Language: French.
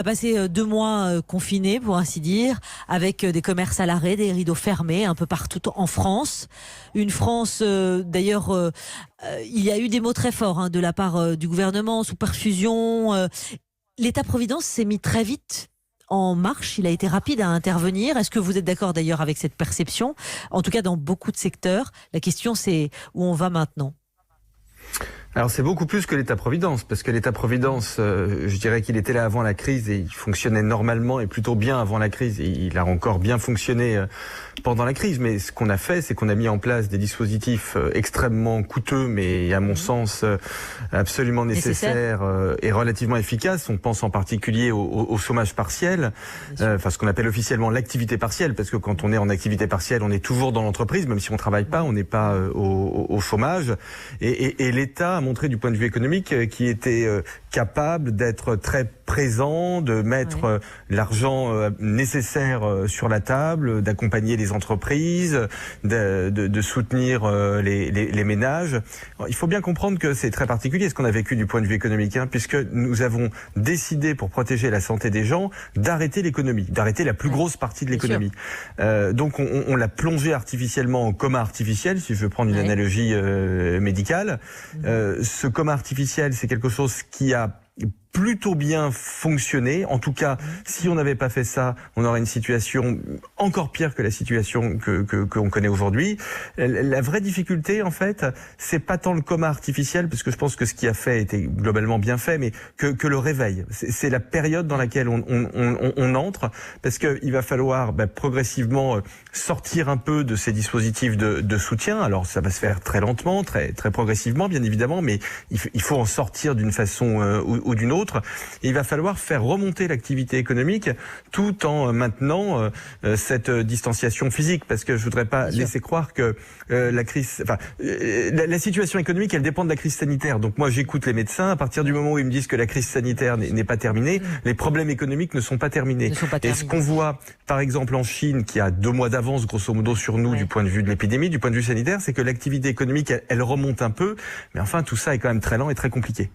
On a passé 2 mois confinés, pour ainsi dire, avec des commerces à l'arrêt, des rideaux fermés un peu partout en France. Une France, d'ailleurs, il y a eu des mots très forts de la part du gouvernement, sous perfusion. L'État-providence s'est mis très vite en marche, il a été rapide à intervenir. Est-ce que vous êtes d'accord d'ailleurs avec cette perception? En tout cas, dans beaucoup de secteurs, la question c'est où on va maintenant. Alors c'est beaucoup plus que l'État-providence, parce que l'État-providence, je dirais qu'il était là avant la crise et il fonctionnait normalement et plutôt bien avant la crise. Et il a encore bien fonctionné pendant la crise. Mais ce qu'on a fait, c'est qu'on a mis en place des dispositifs extrêmement coûteux, mais à mon sens absolument nécessaires et relativement efficaces. On pense en particulier au chômage partiel, enfin ce qu'on appelle officiellement l'activité partielle, parce que quand on est en activité partielle, on est toujours dans l'entreprise, même si on travaille pas, on n'est pas au chômage. Et l'État a montré du point de vue économique qu'il était capable d'être très présent, de mettre l'argent nécessaire sur la table, d'accompagner les entreprises, de soutenir les ménages. Alors, il faut bien comprendre que c'est très particulier ce qu'on a vécu du point de vue économique, puisque nous avons décidé, pour protéger la santé des gens, d'arrêter l'économie, d'arrêter la plus grosse partie de l'économie. Donc on l'a plongé artificiellement en coma artificiel, si je veux prendre une analogie médicale. Ce coma artificiel, c'est quelque chose qui a plutôt bien fonctionné. En tout cas, si on n'avait pas fait ça, on aurait une situation encore pire que la situation qu'on connaît aujourd'hui. La vraie difficulté, en fait, c'est pas tant le coma artificiel, parce que je pense que ce qui a fait était globalement bien fait, mais que le réveil. C'est la période dans laquelle on entre, parce qu'il va falloir progressivement sortir un peu de ces dispositifs de soutien. Alors ça va se faire très lentement, très progressivement, bien évidemment, mais il faut en sortir d'une façon ou d'une autre. Et il va falloir faire remonter l'activité économique tout en maintenant cette distanciation physique, parce que je voudrais pas laisser croire que la crise, enfin la situation économique, elle dépend de la crise sanitaire. Donc moi j'écoute les médecins, à partir du moment où ils me disent que la crise sanitaire n'est pas terminée, les problèmes économiques ne sont pas terminés. Et ce qu'on voit par exemple en Chine, qui a 2 mois d'avance grosso modo sur nous du point de vue de l'épidémie, du point de vue sanitaire, c'est que l'activité économique elle remonte un peu, mais enfin tout ça est quand même très lent et très compliqué.